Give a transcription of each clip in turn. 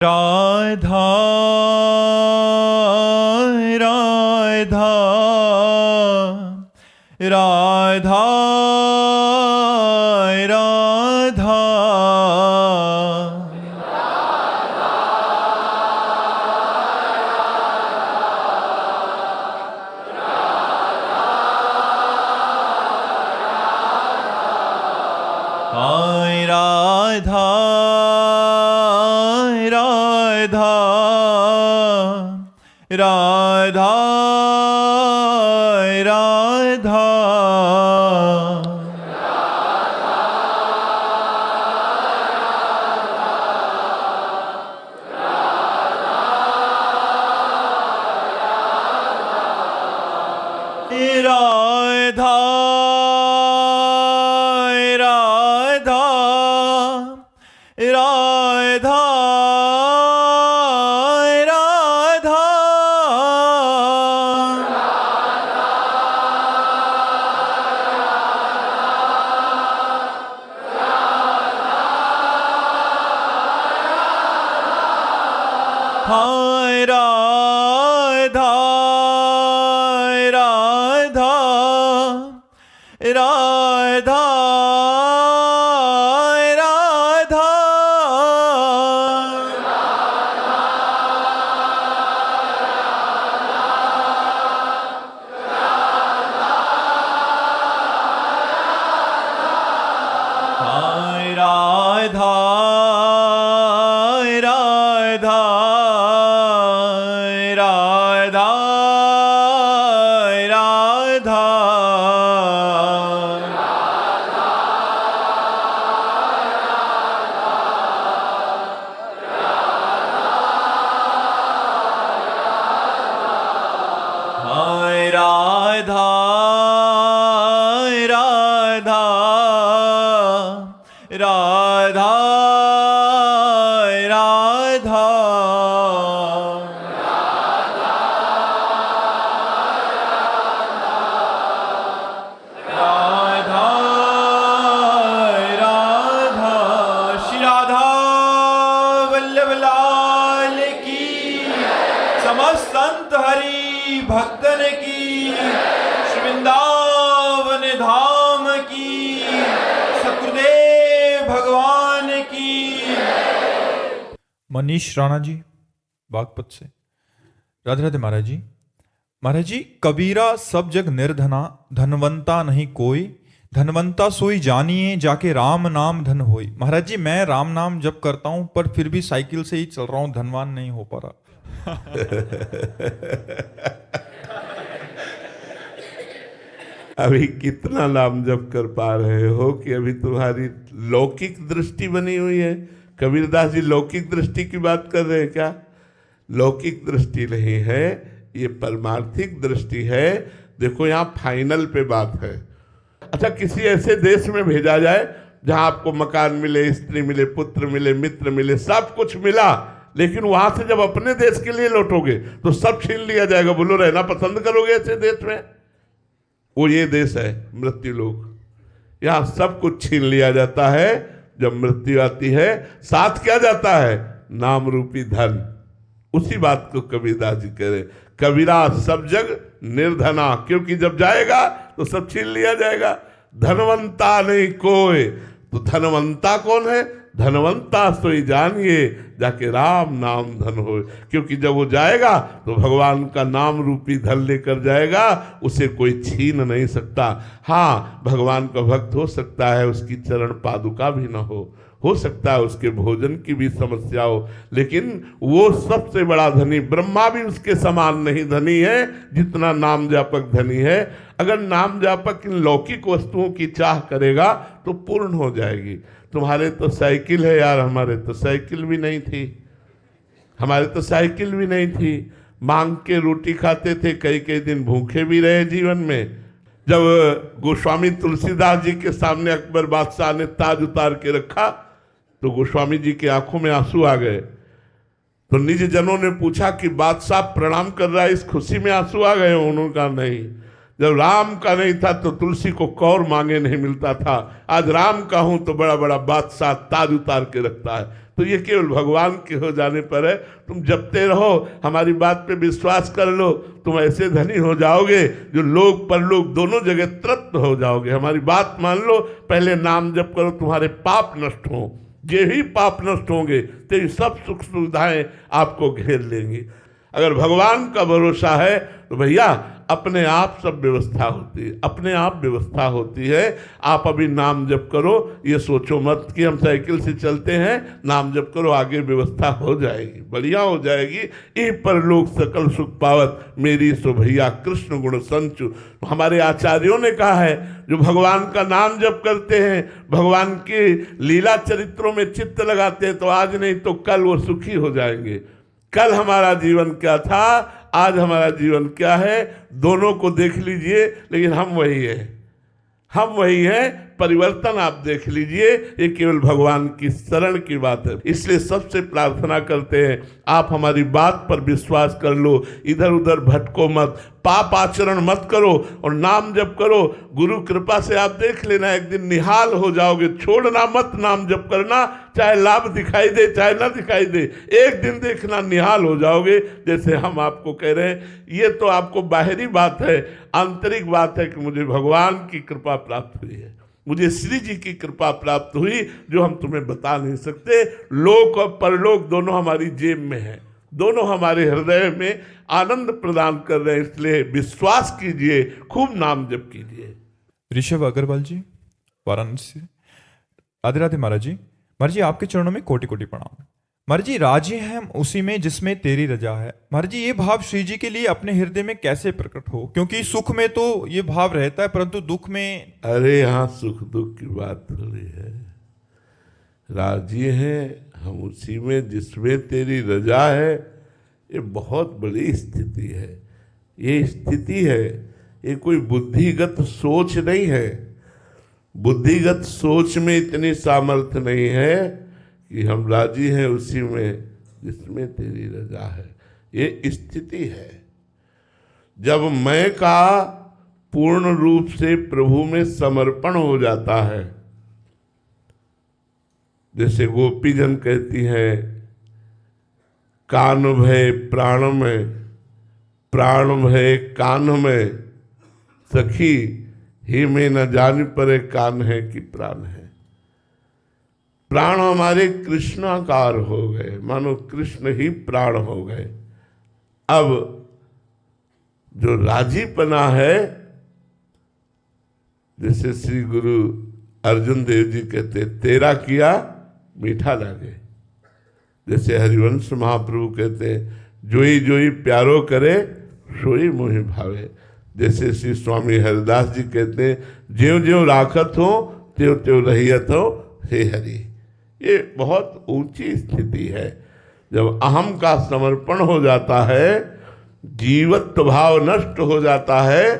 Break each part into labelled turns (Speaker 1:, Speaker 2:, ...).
Speaker 1: राधा राधा राधा राधा हाय राधा राधा राधा राधा राधा राधा राधा राधा हाय राधा राधा राधा राधा हाय राधा राधा राधा राधा हाय राधा राधा राधा राधा राधा राधा श्री राधा वल्लभ लाल की, समस्त संत हरि भक्तन की, श्री वृंदावन धाम की, सतगुरुदेव भगवान की।
Speaker 2: मनीष राणा जी बागपत से। राधे राधे महाराज जी। महाराज जी, कबीरा सब जग निर्धना, धनवंता नहीं कोई, धनवंता सोई जानिए जाके राम नाम धन होई। महाराज जी, मैं राम नाम जप करता हूं पर फिर भी साइकिल से ही चल रहा हूं, धनवान नहीं हो पा रहा।
Speaker 3: अभी कितना नाम जप कर पा रहे हो कि अभी तुम्हारी लौकिक दृष्टि बनी हुई है। कबीरदास जी लौकिक दृष्टि की बात कर रहे हैं क्या? लौकिक दृष्टि नहीं है, ये परमार्थिक दृष्टि है। देखो यहाँ फाइनल पे बात है। अच्छा, किसी ऐसे देश में भेजा जाए जहां आपको मकान मिले, स्त्री मिले, पुत्र मिले, मित्र मिले, सब कुछ मिला, लेकिन वहां से जब अपने देश के लिए लौटोगे तो सब छीन लिया जाएगा। बोलो, रहना पसंद करोगे ऐसे देश में? वो ये देश है मृत्यु लोक। यहाँ सब कुछ छीन लिया जाता है। जब मृत्यु आती है साथ क्या जाता है? नाम रूपी धन। उसी बात को कबीरदास जी कह रहे, कबीरा सब जग निर्धना, क्योंकि जब जाएगा तो सब छीन लिया जाएगा। धनवंता नहीं कोई, तो धनवंता कौन है? धनवंता सोई जानिए जाके राम नाम धन हो। क्योंकि जब वो जाएगा तो भगवान का नाम रूपी धन लेकर जाएगा, उसे कोई छीन नहीं सकता। हाँ, भगवान का भक्त हो सकता है उसकी चरण पादुका भी न हो सकता है उसके भोजन की भी समस्या हो, लेकिन वो सबसे बड़ा धनी, ब्रह्मा भी उसके समान नहीं धनी है जितना नाम जापक धनी है। अगर नाम जापक इन लौकिक वस्तुओं की चाह करेगा तो पूर्ण हो जाएगी। तुम्हारे तो साइकिल है यार, हमारे तो साइकिल भी नहीं थी। हमारे तो साइकिल भी नहीं थी, मांग के रोटी खाते थे, कई कई दिन भूखे भी रहे जीवन में। जब गोस्वामी तुलसीदास जी के सामने अकबर बादशाह ने ताज उतार के रखा तो गोस्वामी जी की आंखों में आंसू आ गए। तो निज जनों ने पूछा कि बादशाह प्रणाम कर रहा है, इस खुशी में आंसू आ गए? उन्होंने कहा नहीं। जब राम का नहीं था तो तुलसी को कौर मांगे नहीं मिलता था। आज राम का हूं तो बड़ा बड़ा बादशाह ताज उतार के रखता है। तो ये केवल भगवान के हो जाने पर है। तुम जपते रहो, हमारी बात पे विश्वास कर लो, तुम ऐसे धनी हो जाओगे जो लोक परलोक दोनों जगह तृप्त हो जाओगे। हमारी बात मान लो, पहले नाम जप करो, तुम्हारे पाप नष्ट हो। ये ही पाप नष्ट होंगे तो ये सब सुख सुविधाएं आपको घेर लेंगी। अगर भगवान का भरोसा है तो भैया अपने आप सब व्यवस्था होती है, अपने आप व्यवस्था होती है। आप अभी नाम जप करो, ये सोचो मत कि हम साइकिल से चलते हैं, नाम जप करो, आगे व्यवस्था हो जाएगी, बढ़िया हो जाएगी। ई पर लोग सकल सुख पावत, मेरी सो भैया कृष्ण गुण संचु। हमारे आचार्यों ने कहा है, जो भगवान का नाम जप करते हैं, भगवान के लीला चरित्रों में चित्त लगाते हैं, तो आज नहीं तो कल वो सुखी हो जाएंगे। कल हमारा जीवन क्या था, आज हमारा जीवन क्या है, दोनों को देख लीजिए, लेकिन हम वही है, हम वही हैं। परिवर्तन आप देख लीजिए, ये केवल भगवान की शरण की बात है। इसलिए सबसे प्रार्थना करते हैं, आप हमारी बात पर विश्वास कर लो, इधर उधर भटको मत, पाप आचरण मत करो और नाम जप करो। गुरु कृपा से आप देख लेना, एक दिन निहाल हो जाओगे। छोड़ना मत नाम जप करना, चाहे लाभ दिखाई दे चाहे ना दिखाई दे, एक दिन देखना निहाल हो जाओगे। जैसे हम आपको कह रहे हैं, ये तो आपको बाहरी बात है, आंतरिक बात है कि मुझे भगवान की कृपा प्राप्त हुई है, मुझे श्री जी की कृपा प्राप्त हुई, जो हम तुम्हें बता नहीं सकते। लोक और परलोक दोनों हमारी जेब में है, दोनों हमारे हृदय में आनंद प्रदान कर रहे हैं। इसलिए विश्वास कीजिए, खूब नाम जप कीजिए।
Speaker 2: ऋषभ अग्रवाल जी, वाराणसी। राधे राधे महाराज जी। महाराज जी, आपके चरणों में कोटि कोटि प्रणाम। महाराज जी, राजी हैं हम उसी में जिसमें तेरी रजा है। महाराज जी, ये भाव श्री जी के लिए अपने हृदय में कैसे प्रकट हो? क्योंकि सुख में तो ये भाव रहता है, परंतु दुख में।
Speaker 3: अरे यहाँ सुख दुख की बात थोड़ी है। राजी हैं हम उसी में जिसमें तेरी रजा है, ये बहुत बड़ी स्थिति है। ये स्थिति है, ये कोई बुद्धिगत सोच नहीं है। बुद्धिगत सोच में इतनी सामर्थ्य नहीं है कि हम राजी हैं उसी में जिसमें तेरी रजा है। ये स्थिति है जब मैं का पूर्ण रूप से प्रभु में समर्पण हो जाता है। जैसे गोपीजन कहती हैं, कान भय प्राण में, प्राण भय कान में, सखी ही में न जान परे कान है कि प्राण है। प्राण हमारे कृष्णाकार हो गए, मानो कृष्ण ही प्राण हो गए। अब जो राजीपना है, जैसे श्री गुरु अर्जुन देव जी कहते, तेरा किया मीठा लागे। जैसे हरिवंश महाप्रभु कहते, जोई जोई प्यारो करे सोई मोहि भावे। जैसे श्री स्वामी हरिदास जी कहते, ज्यों ज्यों राखत हो त्यों त्यों रहियत हो हे हरि। ये बहुत ऊंची स्थिति है। जब अहम का समर्पण हो जाता है, जीवत्व भाव नष्ट हो जाता है,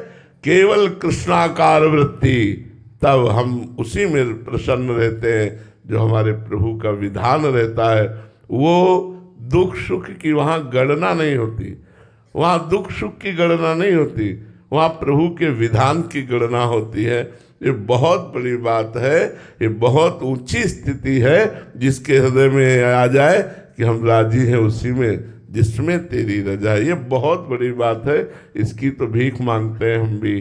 Speaker 3: केवल कृष्णाकार वृत्ति, तब हम उसी में प्रसन्न रहते हैं जो हमारे प्रभु का विधान रहता है। वो दुख सुख की वहाँ गणना नहीं होती, वहाँ दुख सुख की गणना नहीं होती, वहाँ प्रभु के विधान की गणना होती है। ये बहुत बड़ी बात है, ये बहुत ऊंची स्थिति है, जिसके हृदय में आ जाए कि हम राजी हैं उसी में जिसमें तेरी रजा है। ये बहुत बड़ी बात है। इसकी तो भीख मांगते हैं हम भी,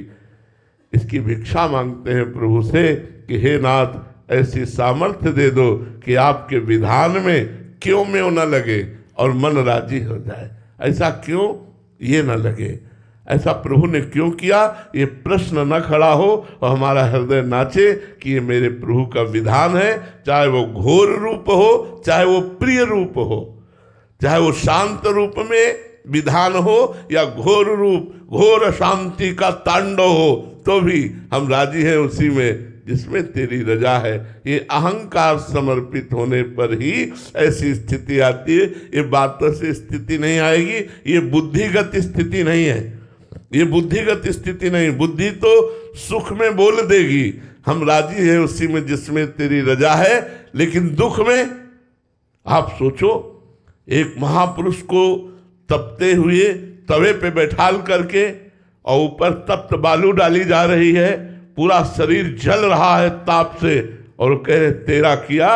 Speaker 3: इसकी भिक्षा मांगते हैं प्रभु से कि हे नाथ, ऐसी सामर्थ्य दे दो कि आपके विधान में क्यों में न लगे और मन राजी हो जाए। ऐसा क्यों ये न लगे, ऐसा प्रभु ने क्यों किया, ये प्रश्न न खड़ा हो और हमारा हृदय नाचे कि ये मेरे प्रभु का विधान है। चाहे वो घोर रूप हो, चाहे वो प्रिय रूप हो, चाहे वो शांत रूप में विधान हो या घोर रूप, घोर शांति का तांडव हो, तो भी हम राजी हैं उसी में जिसमें तेरी रजा है। ये अहंकार समर्पित होने पर ही ऐसी स्थिति आती है। ये बातों से स्थिति नहीं आएगी, ये बुद्धिगत स्थिति नहीं है, ये बुद्धिगत स्थिति नहीं। बुद्धि तो सुख में बोल देगी हम राजी हैं उसी में जिसमें तेरी रजा है, लेकिन दुख में आप सोचो, एक महापुरुष को तपते हुए तवे पे बैठाल करके और ऊपर तप्त बालू डाली जा रही है, पूरा शरीर जल रहा है ताप से, और कहे तेरा किया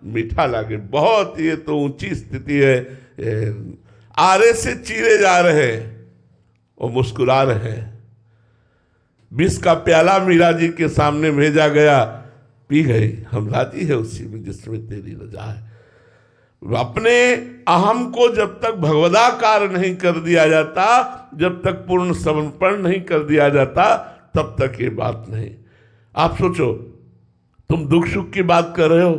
Speaker 3: मीठा लागे। बहुत ये तो ऊंची स्थिति है। आरे से चीरे जा रहे हैं और मुस्कुरा रहे हैं। विष का प्याला मीरा जी के सामने भेजा गया, पी गई। हम राजी है उसी में जिसमें तेरी रजा है। अपने अहम को जब तक भगवदाकार नहीं कर दिया जाता, जब तक पूर्ण समर्पण नहीं कर दिया जाता, तब तक ये बात नहीं। आप सोचो, तुम दुख सुख की बात कर रहे हो,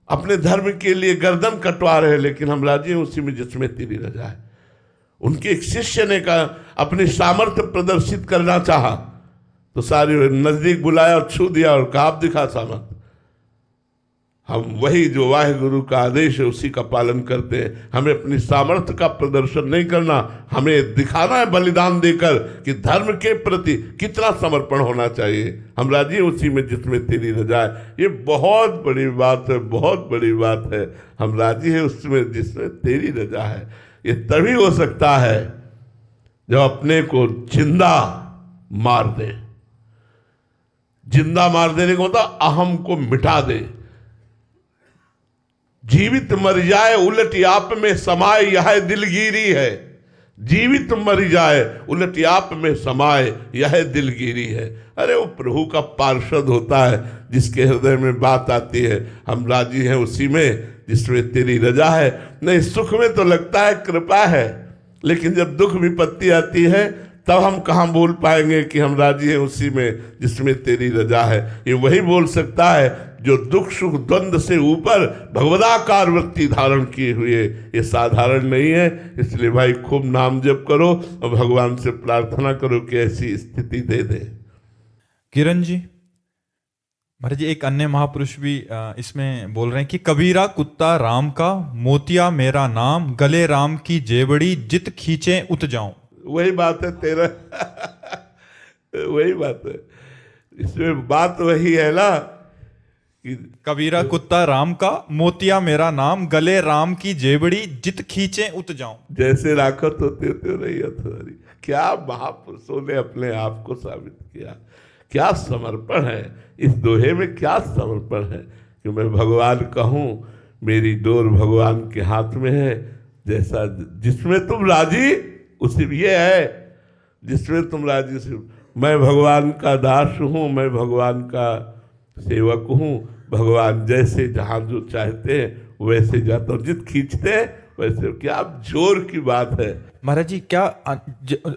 Speaker 3: अपने धर्म के लिए गर्दन कटवा रहे, लेकिन हम राजी हैं उसी में जिसमें तेरी रजा है। उनके एक शिष्य ने कहा, अपनी सामर्थ्य प्रदर्शित करना चाहा तो सारी नजदीक बुलाया और छू दिया और कहा, आप दिखा सामर्थ्य। हम वही जो वाहेगुरु का आदेश है उसी का पालन करते हैं। हमें अपनी सामर्थ्य का प्रदर्शन नहीं करना, हमें दिखाना है बलिदान देकर कि धर्म के प्रति कितना समर्पण होना चाहिए। हम राजी हैं उसी में जिसमें तेरी रजा है। ये बहुत बड़ी बात है, बहुत बड़ी बात है। हम राजी हैं उसमें जिसमें तेरी रजा है। ये तभी हो सकता है जब अपने को जिंदा मार दे। जिंदा मार देने को मतलब अहम को मिटा दे। जीवित मर जाए उलट आप में समाए, यह दिलगिरी है। जीवित मर जाए उलट आप में समाए, यह दिलगिरी है। अरे वो प्रभु का पार्षद होता है जिसके हृदय में बात आती है। हम राजी हैं उसी में जिसमें तेरी रजा है। नहीं, सुख में तो लगता है कृपा है, लेकिन जब दुख विपत्ति आती है तब हम कहाँ बोल पाएंगे कि हम राजी हैं उसी में जिसमें तेरी रजा है। ये वही बोल सकता है जो दुख सुख द्वंद्व से ऊपर भगवदाकार वृत्ति धारण किए हुए। ये साधारण नहीं है। इसलिए भाई खूब नाम जप करो और भगवान से प्रार्थना करो कि ऐसी स्थिति दे दे।
Speaker 2: किरण जी, महाराज जी, एक अन्य महापुरुष भी इसमें बोल रहे हैं कि कबीरा कुत्ता राम का, मोतिया मेरा नाम, गले राम की जेबड़ी, जित खींचे उत जाऊं।
Speaker 3: वही बात है तेरा वही बात है। इसमें बात वही है ना कि
Speaker 2: कबीरा कुत्ता राम का, मोतिया मेरा नाम, गले राम की जेबड़ी, जित खींचे उत जाऊं।
Speaker 3: जैसे राखत होते होते रही तुम्हारी। क्या महापुरुषों ने अपने आप को साबित किया। क्या समर्पण है इस दोहे में, क्या समर्पण है कि मैं भगवान कहूँ, मेरी डोर भगवान के हाथ में है। जैसा जिसमें तुम राजी उसी ये है, जिसमें तुम राजी से। मैं भगवान का दास हूँ, मैं भगवान का सेवक हूँ। भगवान जैसे जहाँ जो चाहते हैं वैसे जाता हूँ, जित खींचते हैं वैसे। क्या जोर की बात है
Speaker 2: महाराज जी। क्या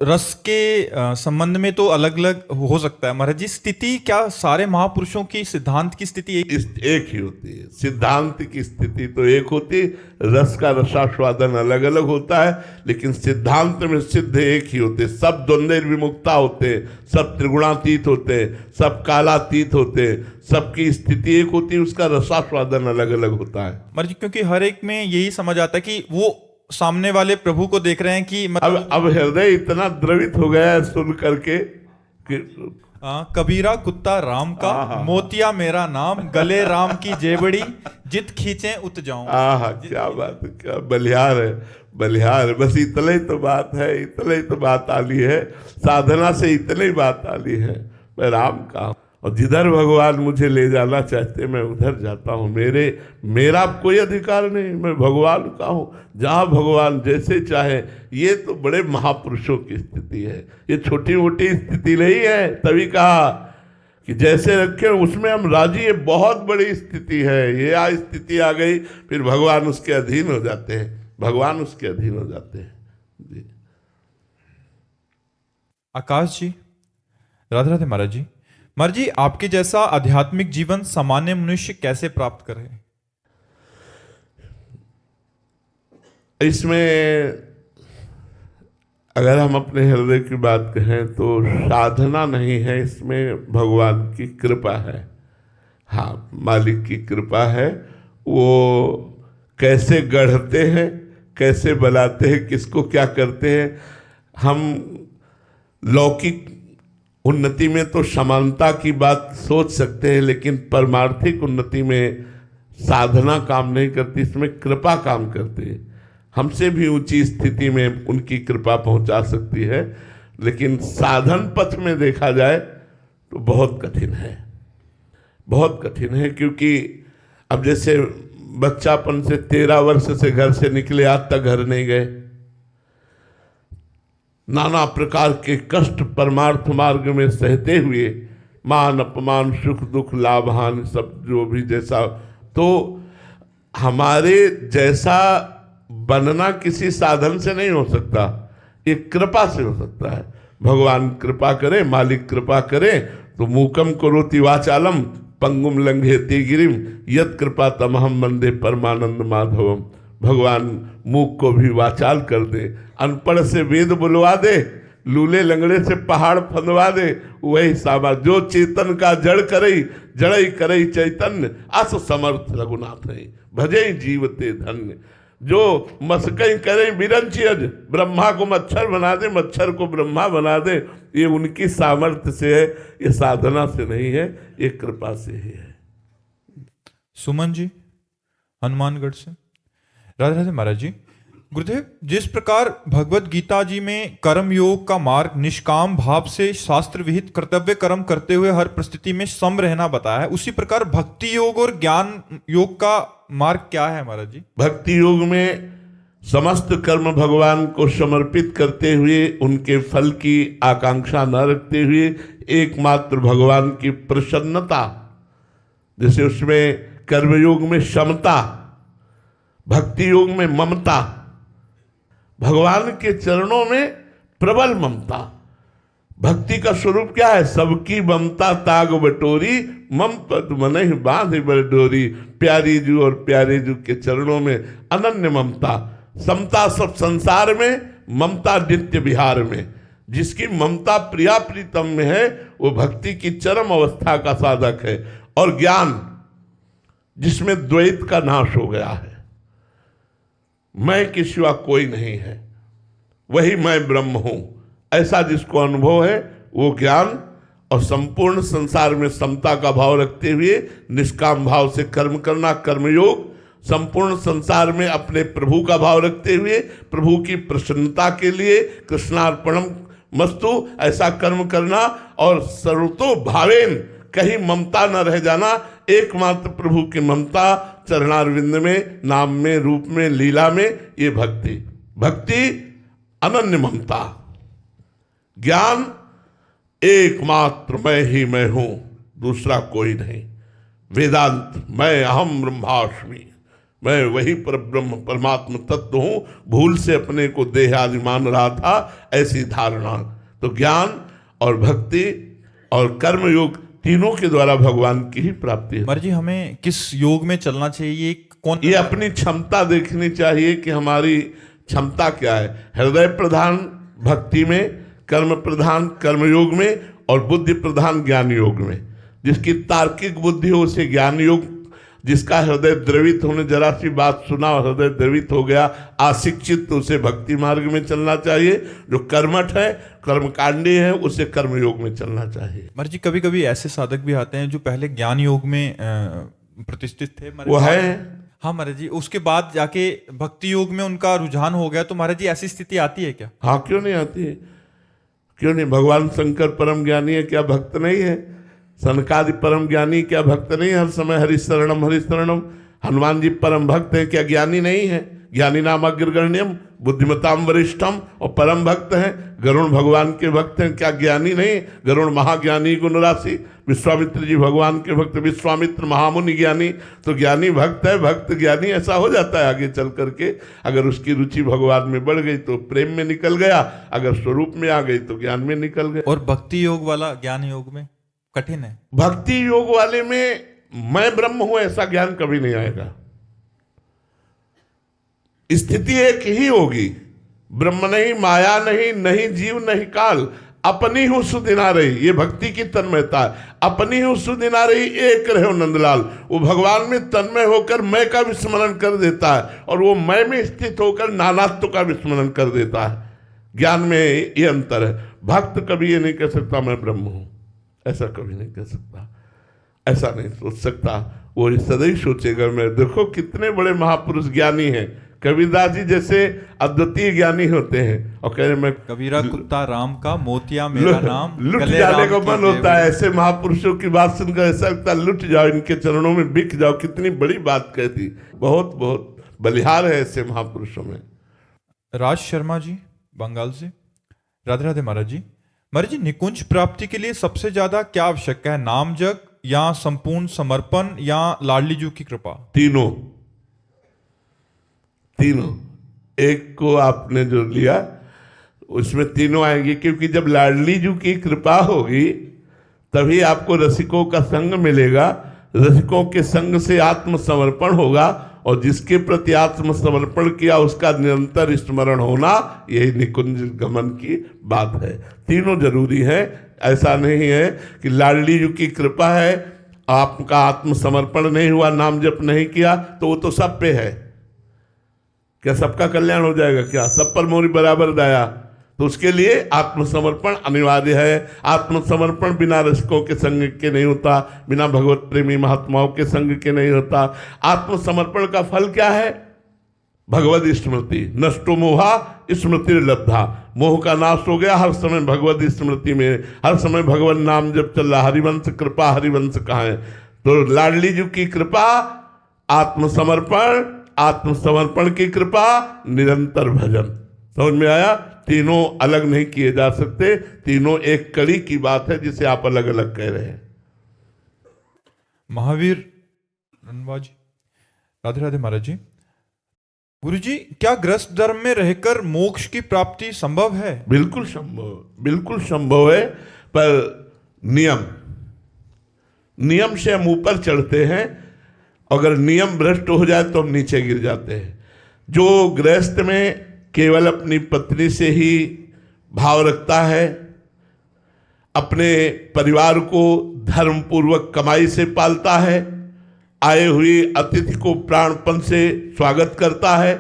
Speaker 2: रस के संबंध में तो अलग अलग हो सकता है महाराज जी, स्थिति क्या सारे महापुरुषों की सिद्धांत की स्थिति
Speaker 3: एक ही होती है। सिद्धांत की स्थिति तो एक होती है, रस का रसास्वादन अलग अलग होता है, लेकिन सिद्धांत में सिद्ध एक ही होते। सब द्वंद्व विमुक्ता होते, सब त्रिगुणातीत होते, सब कालातीत होते, सबकी स्थिति एक होती है, उसका रसास्वादन अलग अलग होता है
Speaker 2: महाराज जी। क्योंकि हर एक में यही समझ आता है कि वो सामने वाले प्रभु को देख रहे हैं कि
Speaker 3: अब हृदय इतना द्रवित हो गया है सुन करके कि
Speaker 2: कबीरा कुत्ता राम का, मोतिया मेरा नाम, गले राम की जेबड़ी, जित खींचे उत जाऊं।
Speaker 3: क्या बात है, क्या बलिहार है, बलिहार है। बस इतना ही तो बात है, इतना ही तो बात आली है। साधना से इतनी बात आली है। मैं राम का, और जिधर भगवान मुझे ले जाना चाहते मैं उधर जाता हूँ। मेरा कोई अधिकार नहीं, मैं भगवान का हूँ। जहाँ भगवान जैसे चाहे। ये तो बड़े महापुरुषों की स्थिति है, ये छोटी मोटी स्थिति नहीं है। तभी कहा कि जैसे रखे उसमें हम राजी। ये बहुत बड़ी स्थिति है। ये स्थिति आ गई फिर भगवान उसके अधीन हो जाते हैं, भगवान उसके अधीन हो जाते हैं जी।
Speaker 2: आकाश जी, राधे राधे महाराज जी। महाराज जी, आपके जैसा आध्यात्मिक जीवन सामान्य मनुष्य कैसे प्राप्त करे?
Speaker 3: इसमें अगर हम अपने हृदय की बात कहें तो साधना नहीं है, इसमें भगवान की कृपा है। हाँ, मालिक की कृपा है। वो कैसे गढ़ते हैं, कैसे बनाते हैं, किसको क्या करते हैं। हम लौकिक उन्नति में तो समानता की बात सोच सकते हैं, लेकिन परमार्थिक उन्नति में साधना काम नहीं करती, इसमें कृपा काम करती है। हमसे भी ऊंची स्थिति में उनकी कृपा पहुंचा सकती है। लेकिन साधन पथ में देखा जाए तो बहुत कठिन है, बहुत कठिन है। क्योंकि अब जैसे बच्चापन से 13 वर्ष से घर से निकले, आज तक घर नहीं गए, नाना प्रकार के कष्ट परमार्थ मार्ग में सहते हुए, मान अपमान सुख दुख लाभ हानि सब जो भी जैसा, तो हमारे जैसा बनना किसी साधन से नहीं हो सकता, ये कृपा से हो सकता है। भगवान कृपा करे, मालिक कृपा करे तो मूकम करोति वाचालम पंगुम लंघयते गिरिम यत् कृपा तमहम वंदे परमानंद माधवम। भगवान मूक को भी वाचाल कर दे, अनपढ़ से वेद बुलवा दे, लूले लंगड़े से पहाड़ फंदवा दे, वही सामा जो चेतन का जड़ करई जड़ई करई चैतन्य अस समर्थ रघुनाथ भजई जीवते धन्य। जो मस्कई करे बिरंचियज, ब्रह्मा को मच्छर बना दे, मच्छर को ब्रह्मा बना दे, ये उनकी सामर्थ्य से है, ये साधना से नहीं है, ये कृपा से ही है।
Speaker 2: सुमन जी हनुमानगढ़ से। राधे राधे महाराज जी। गुरुदेव, जिस प्रकार भगवत गीता जी में कर्म योग का मार्ग निष्काम भाव से शास्त्र विहित कर्तव्य कर्म करते हुए हर परिस्थिति में सम रहना बताया है, उसी प्रकार भक्ति योग और ज्ञान योग का मार्ग क्या है महाराज जी?
Speaker 3: भक्ति योग में समस्त कर्म भगवान को समर्पित करते हुए, उनके फल की आकांक्षा न रखते हुए, एकमात्र भगवान की प्रसन्नता, जैसे उसमें कर्मयोग में समता, भक्ति योग में ममता, भगवान के चरणों में प्रबल ममता। भक्ति का स्वरूप क्या है? सबकी ममता ताग बटोरी, मम पद मनहि बांधे बरडोरी। प्यारी जू और प्यारे जू के चरणों में अनन्य ममता, समता सब संसार में, ममता नित्य विहार में। जिसकी ममता प्रिया प्रीतम में है वो भक्ति की चरम अवस्था का साधक है। और ज्ञान जिसमें द्वैत का नाश हो गया है, मैं के सिवा कोई नहीं है, वही मैं ब्रह्म हूं, ऐसा जिसको अनुभव है वो ज्ञान। और संपूर्ण संसार में समता का भाव रखते हुए निष्काम भाव से कर्म करना कर्मयोग, संपूर्ण संसार में अपने प्रभु का भाव रखते हुए प्रभु की प्रसन्नता के लिए कृष्णार्पणम मस्तु ऐसा कर्म करना। और सर्वतो भावेन, कहीं ममता न रह जाना, एकमात्र प्रभु की ममता चरणारविंद में, नाम में, रूप में, लीला में, ये भक्ति। भक्ति अनन्य ममता। ज्ञान एकमात्र मैं ही मैं हूं, दूसरा कोई नहीं। वेदांत मैं अहम ब्रह्मास्मि, मैं वही पर ब्रह्म परमात्मा तत्व हूं, भूल से अपने को देह आदि मान रहा था, ऐसी धारणा। तो ज्ञान और भक्ति और कर्म योग तीनों के द्वारा भगवान की ही प्राप्ति है।
Speaker 2: महाराज जी, हमें किस योग में चलना चाहिए? कौन
Speaker 3: ये अपनी क्षमता देखनी चाहिए कि हमारी क्षमता क्या है। हृदय प्रधान भक्ति में, कर्म प्रधान कर्मयोग में, और बुद्धि प्रधान ज्ञान योग में। जिसकी तार्किक बुद्धि हो उसे ज्ञान योग, जिसका हृदय द्रवित होने, जरा सी बात सुना और हृदय द्रवित हो गया, आशिक्षित, तो उसे भक्ति मार्ग में चलना चाहिए। जो कर्मठ है, कर्मकांडी है, उसे कर्मयोग में चलना चाहिए।
Speaker 2: महाराज जी, कभी कभी ऐसे साधक भी आते हैं जो पहले ज्ञान योग में प्रतिष्ठित थे,
Speaker 3: वो है।
Speaker 2: हाँ महाराज जी, उसके बाद जाके भक्ति योग में उनका रुझान हो गया, तो महाराज जी ऐसी स्थिति आती है क्या?
Speaker 3: हाँ, क्यों नहीं आती है, क्यों नहीं। भगवान शंकर परम ज्ञानी है, क्या भक्त नहीं है? सनकादि परम ज्ञानी क्या भक्त नहीं है? हर समय हरिशरणम हरिशरणम। हनुमान जी परम भक्त हैं, क्या ज्ञानी नहीं है? ज्ञानी नाम अग्रगण्यम बुद्धिमताम वरिष्ठम, और परम भक्त हैं। गरुण भगवान के भक्त हैं, क्या ज्ञानी नहीं? गरुण महाज्ञानी गुण राशि। विश्वामित्र जी भगवान के भक्त, विश्वामित्र महामुनि ज्ञानी। तो ज्ञानी भक्त है, भक्त ज्ञानी ऐसा हो जाता है आगे चल करके। अगर उसकी रुचि भगवान में बढ़ गई तो प्रेम में निकल गया, अगर स्वरूप में आ गई तो ज्ञान में निकल गया।
Speaker 2: और भक्ति योग वाला ज्ञान योग में कठिन है।
Speaker 3: भक्ति योग वाले में मैं ब्रह्म हूं ऐसा ज्ञान कभी नहीं आएगा। स्थिति एक ही होगी, ब्रह्म नहीं, माया नहीं, नहीं जीव नहीं काल, अपनी हूं सुदिना रही। ये भक्ति की तन्मयता है। अपनी हूं सुदिना रही, एक रहो नंदलाल। वो भगवान में तन्मय होकर मैं का विस्मरण कर देता है, और वो मैं में स्थित होकर नानात्व का विस्मरण कर देता है। ज्ञान में ये अंतर है। भक्त कभी ये नहीं कह सकता मैं ब्रह्म हूं, ऐसा कभी नहीं कह सकता, ऐसा नहीं सोच सकता। वो सदैव सोचेगा मैं। देखो कितने बड़े महापुरुष ज्ञानी हैं, कबीरदास जी जैसे अद्वितीय ज्ञानी होते हैं और कह रहे मैं
Speaker 2: कबीरा कुत्ता राम का, मोतिया मेरा नाम,
Speaker 3: लुट
Speaker 2: गले
Speaker 3: जाने
Speaker 2: राम
Speaker 3: को
Speaker 2: की
Speaker 3: मन होता है।
Speaker 2: जेब।
Speaker 3: ऐसे महापुरुषों की बात सुनकर ऐसा लगता है लुट जाओ, इनके चरणों में बिक जाओ। कितनी बड़ी बात कहती, बहुत बहुत बलिहार है ऐसे महापुरुषों में।
Speaker 2: राज शर्मा जी बंगाल से, राधे राधे महाराज जी। महाराज जी, निकुंज प्राप्ति के लिए सबसे ज्यादा क्या आवश्यक है? नाम जप या संपूर्ण समर्पण या लाडली जी की कृपा?
Speaker 3: तीनों एक को आपने जो लिया उसमें तीनों आएंगे, क्योंकि जब लाडली जी की कृपा होगी तभी आपको रसिकों का संग मिलेगा। रसिकों के संग से आत्मसमर्पण होगा और जिसके प्रति आत्मसमर्पण किया उसका निरंतर स्मरण होना, यही निकुंज गमन की बात है। तीनों जरूरी है। ऐसा नहीं है कि लाडली जी की कृपा है, आपका आत्मसमर्पण नहीं हुआ, नाम जप नहीं किया तो वो तो सब पे है। क्या सबका कल्याण हो जाएगा? क्या सब पर मोरी बराबर दया? तो उसके लिए आत्मसमर्पण अनिवार्य है। आत्मसमर्पण बिना रसिकों के संग के नहीं होता, बिना भगवत प्रेमी महात्माओं के संग के नहीं होता। आत्मसमर्पण का फल क्या है? भगवद स्मृति। नष्टो मोहा स्मृति लब्धा। मोह का नाश हो गया, हर समय भगवद स्मृति में, हर समय भगवान नाम जब चल रहा। हरिवंश कृपा, हरिवंश कहाँ है? तो लाडली जी की कृपा, आत्मसमर्पण की कृपा, निरंतर भजन। समझ में आया? तीनों अलग नहीं किए जा सकते, तीनों एक कड़ी की बात है जिसे आप अलग अलग कह रहे हैं।
Speaker 2: महावीर रनवा जी, राधे राधे महाराज जी। गुरु जी, क्या गृहस्थ धर्म में रहकर मोक्ष की प्राप्ति संभव है?
Speaker 3: बिल्कुल संभव है, पर नियम से हम ऊपर चढ़ते हैं। अगर नियम भ्रष्ट हो जाए तो हम नीचे गिर जाते हैं। जो गृहस्थ में केवल अपनी पत्नी से ही भाव रखता है, अपने परिवार को धर्मपूर्वक कमाई से पालता है, आए हुए अतिथि को प्राणपन से स्वागत करता है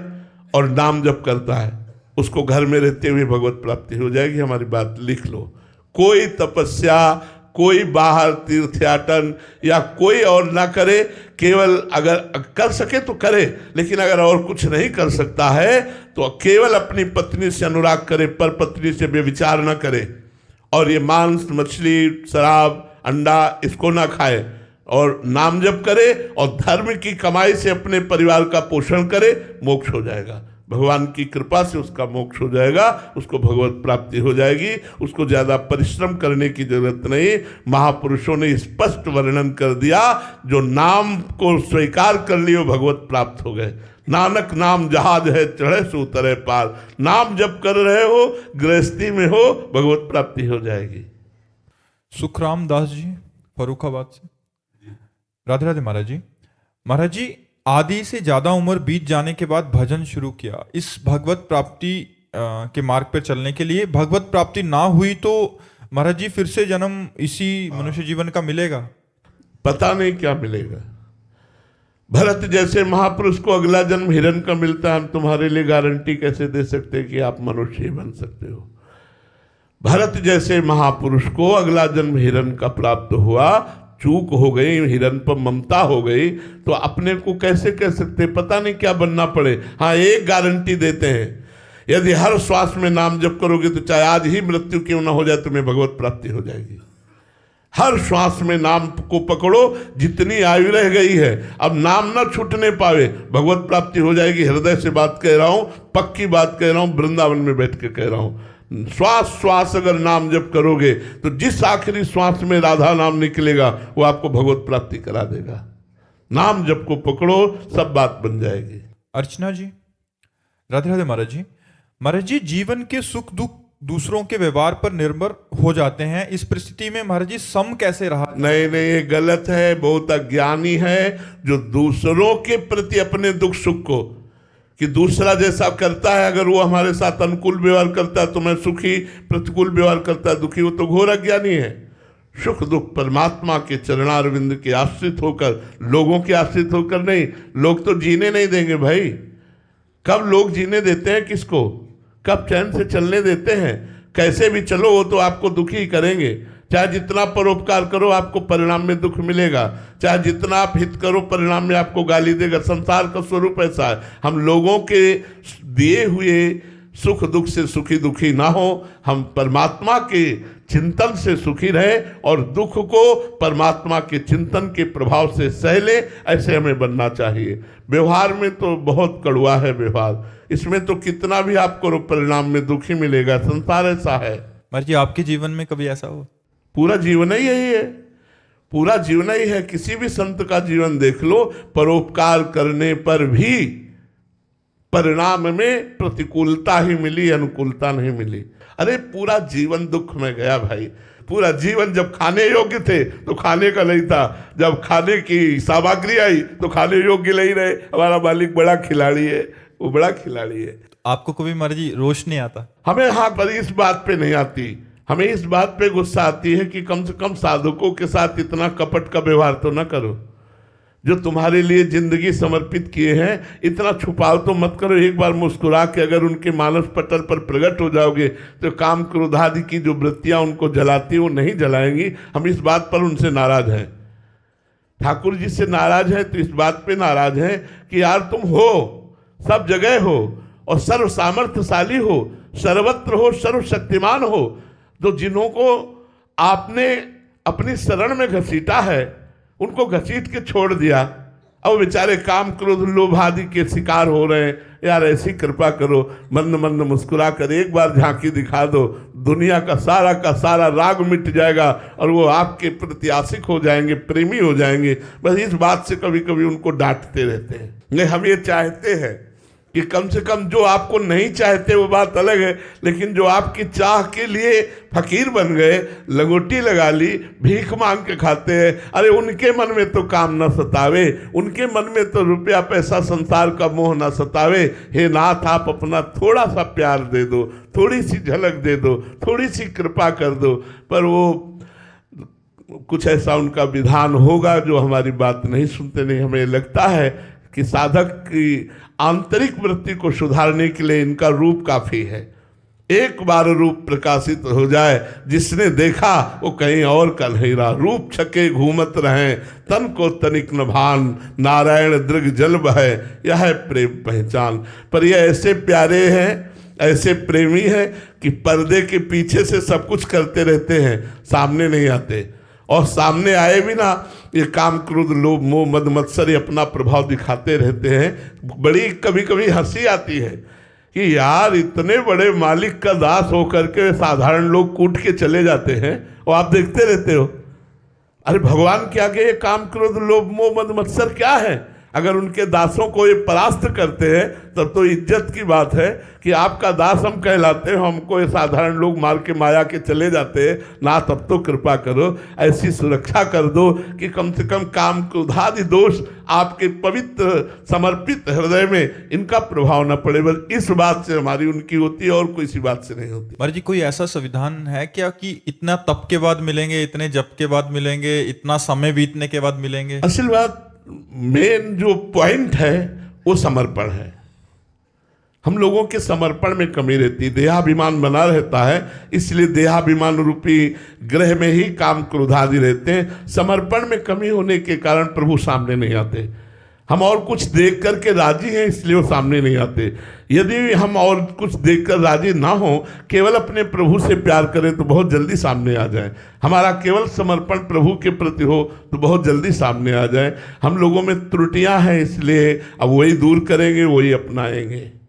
Speaker 3: और नाम जप करता है, उसको घर में रहते हुए भगवत प्राप्ति हो जाएगी। हमारी बात लिख लो। कोई तपस्या, कोई बाहर तीर्थयाटन या कोई और ना करे, केवल अगर कर सके तो करे, लेकिन अगर और कुछ नहीं कर सकता है तो केवल अपनी पत्नी से अनुराग करे, पर पत्नी से व्यभिचार ना करे, और ये मांस, मछली, शराब, अंडा इसको ना खाए, और नाम जप करे और धर्म की कमाई से अपने परिवार का पोषण करे, मोक्ष हो जाएगा। भगवान की कृपा से उसका मोक्ष हो जाएगा, उसको भगवत प्राप्ति हो जाएगी। उसको ज्यादा परिश्रम करने की जरूरत नहीं। महापुरुषों ने स्पष्ट वर्णन कर दिया, जो नाम को स्वीकार कर लियो भगवत प्राप्त हो गए। नानक नाम जहाज है, चढ़े सो उतरे पार। नाम जप कर रहे हो, गृहस्थी में हो, भगवत प्राप्ति हो जाएगी।
Speaker 2: सुखराम दास जी फरुखाबाद से, राधे राधे महाराज जी। महाराज जी, आदि से ज्यादा उम्र बीत जाने के बाद भजन शुरू किया। इस भगवत प्राप्ति के मार्ग पर चलने के लिए भगवत प्राप्ति ना हुई तो महाराज जी फिर से जन्म इसी मनुष्य जीवन का मिलेगा?
Speaker 3: पता नहीं क्या मिलेगा। भरत जैसे महापुरुष को अगला जन्म हिरण का मिलता है, हम तुम्हारे लिए गारंटी कैसे दे सकते हैं कि आप मनुष्य ही बन सकते हो? भरत जैसे महापुरुष को अगला जन्म हिरण का प्राप्त हुआ, चूक हो गई, हिरण पर ममता हो गई, तो अपने को कैसे कह सकते? पता नहीं क्या बनना पड़े। हाँ, एक गारंटी देते हैं, यदि हर श्वास में नाम जप करोगे तो चाहे आज ही मृत्यु क्यों ना हो जाए, तुम्हें भगवत प्राप्ति हो जाएगी। हर श्वास में नाम को पकड़ो, जितनी आयु रह गई है, अब नाम ना छूटने पावे, भगवत प्राप्ति हो जाएगी। हृदय से बात कह रहा हूं, पक्की बात कह रहा हूं, वृंदावन में बैठ के कह रहा हूं। श्वास अगर नाम जप करोगे तो जिस आखिरी श्वास में राधा नाम निकलेगा वो आपको भगवत प्राप्ति करा देगा। नाम जप को पकड़ो, सब बात बन जाएगी।
Speaker 2: अर्चना जी, राधे राधे महाराज जी। महाराज जी, जीवन के सुख दुख दूसरों के व्यवहार पर निर्भर हो जाते हैं। इस परिस्थिति में महाराज जी सम कैसे रहा?
Speaker 3: नहीं, ये गलत है। बहुत अज्ञानी है जो दूसरों के प्रति अपने दुख सुख को, कि दूसरा जैसा करता है, अगर वो हमारे साथ अनुकूल व्यवहार करता है तो मैं सुखी, प्रतिकूल व्यवहार करता है दुखी, वो तो घोर अज्ञानी है। सुख दुख परमात्मा के चरणारविंद के आश्रित होकर, लोगों के आश्रित होकर नहीं। लोग तो जीने नहीं देंगे भाई। कब लोग जीने देते हैं किसको? कब चैन से चलने देते हैं? कैसे भी चलो वो तो आपको दुखी करेंगे। चाहे जितना परोपकार करो आपको परिणाम में दुख मिलेगा, चाहे जितना आप हित करो परिणाम में आपको गाली देगा। संसार का स्वरूप ऐसा है, हम लोगों के दिए हुए सुख दुख से सुखी दुखी ना हो, हम परमात्मा के चिंतन से सुखी रहे और दुख को परमात्मा के चिंतन के प्रभाव से सह ले, ऐसे हमें बनना चाहिए। व्यवहार में तो बहुत कड़वा है व्यवहार, इसमें तो कितना भी आपको परिणाम में दुख ही मिलेगा। संसार ऐसा है।
Speaker 2: महाराज जी, आपके जीवन में कभी ऐसा हो?
Speaker 3: पूरा जीवन ही यही है, पूरा जीवन ही है। किसी भी संत का जीवन देख लो, परोपकार करने पर भी परिणाम में प्रतिकूलता ही मिली, अनुकूलता नहीं मिली। अरे पूरा जीवन दुख में गया भाई, पूरा जीवन जब खाने योग्य थे तो खाने का नहीं था, जब खाने की सामग्री आई तो खाने योग्य नहीं रहे। हमारा मालिक बड़ा खिलाड़ी है, वो बड़ा खिलाड़ी है।
Speaker 2: आपको कभी महाराज जी रोष नहीं आता?
Speaker 3: हमें हाँ, पर इस बात पे नहीं आती, हमें इस बात पे गुस्सा आती है कि कम से कम साधकों के साथ इतना कपट का व्यवहार तो न करो। जो तुम्हारे लिए जिंदगी समर्पित किए हैं, इतना छुपाव तो मत करो। एक बार मुस्कुरा के अगर उनके मानस पटल पर प्रकट हो जाओगे तो काम क्रोध आदि की जो वृत्तियां उनको जलाती वो नहीं जलाएंगी। हम इस बात पर उनसे नाराज हैं, ठाकुर जी से नाराज हैं, तो इस बात पे नाराज हैं कि यार तुम हो, सब जगह हो और सर्व सामर्थ्यशाली हो, सर्वत्र हो, सर्वशक्तिमान हो, तो जिन्हों को आपने अपनी शरण में घसीटा है उनको घसीट के छोड़ दिया, अब बेचारे काम क्रोध लोभ आदि के शिकार हो रहे हैं। यार ऐसी कृपा करो, मंद मंद मुस्कुरा कर एक बार झांकी दिखा दो, दुनिया का सारा राग मिट जाएगा और वो आपके प्रति आशिक हो जाएंगे, प्रेमी हो जाएंगे। बस इस बात से कभी कभी उनको डांटते रहते हैं। नहीं, हम ये चाहते हैं कि कम से कम जो आपको नहीं चाहते वो बात अलग है, लेकिन जो आपकी चाह के लिए फकीर बन गए, लगोटी लगा ली, भीख मांग के खाते हैं, अरे उनके मन में तो काम न सतावे, उनके मन में तो रुपया पैसा संसार का मोह न सतावे। हे नाथ, आप अपना थोड़ा सा प्यार दे दो, थोड़ी सी झलक दे दो, थोड़ी सी कृपा कर दो। पर वो कुछ ऐसा उनका विधान होगा जो हमारी बात नहीं सुनते। नहीं, हमें लगता है कि साधक की आंतरिक वृत्ति को सुधारने के लिए इनका रूप काफी है। एक बार रूप प्रकाशित हो जाए, जिसने देखा वो कहीं और का नहीं रहा। रूप छके घूमत रहे, तन को तनिक न भान, नारायण दृग जल बहे, यह है प्रेम पहचान। पर ये ऐसे प्यारे हैं, ऐसे प्रेमी हैं कि पर्दे के पीछे से सब कुछ करते रहते हैं, सामने नहीं आते। और सामने आए भी ना, ये काम क्रोध लोभ मोह मद मत्सर अपना प्रभाव दिखाते रहते हैं। बड़ी कभी कभी हंसी आती है कि यार इतने बड़े मालिक का दास होकर के साधारण लोग कूट के चले जाते हैं और आप देखते रहते हो। अरे भगवान के आगे ये काम क्रोध लोभ मोह मद मत्सर क्या है? अगर उनके दासों को ये परास्त करते हैं तब तो इज्जत की बात है कि आपका दास हम कहलाते हैं, हमको ये साधारण लोग मार के माया के चले जाते हैं ना। तब तो कृपा करो, ऐसी सुरक्षा कर दो कि कम से कम काम क्रोधादि दोष आपके पवित्र समर्पित हृदय में इनका प्रभाव न पड़े। बस इस बात से हमारी उनकी होती है और कोई सी बात से नहीं होती।
Speaker 2: महाराज जी, कोई ऐसा संविधान है क्या कि इतना तप के बाद मिलेंगे, इतने जप के बाद मिलेंगे, इतना समय बीतने के बाद मिलेंगे?
Speaker 3: असल बात, मेन जो पॉइंट है वो समर्पण है। हम लोगों के समर्पण में कमी रहती है, देहाभिमान बना रहता है, इसलिए देहाभिमान रूपी ग्रह में ही काम क्रोधादि रहते हैं। समर्पण में कमी होने के कारण प्रभु सामने नहीं आते। हम और कुछ देख करके राजी हैं इसलिए वो सामने नहीं आते। यदि हम और कुछ देखकर राजी ना हो, केवल अपने प्रभु से प्यार करें तो बहुत जल्दी सामने आ जाए। हमारा केवल समर्पण प्रभु के प्रति हो तो बहुत जल्दी सामने आ जाए। हम लोगों में त्रुटियां हैं, इसलिए अब वही दूर करेंगे, वही अपनाएंगे।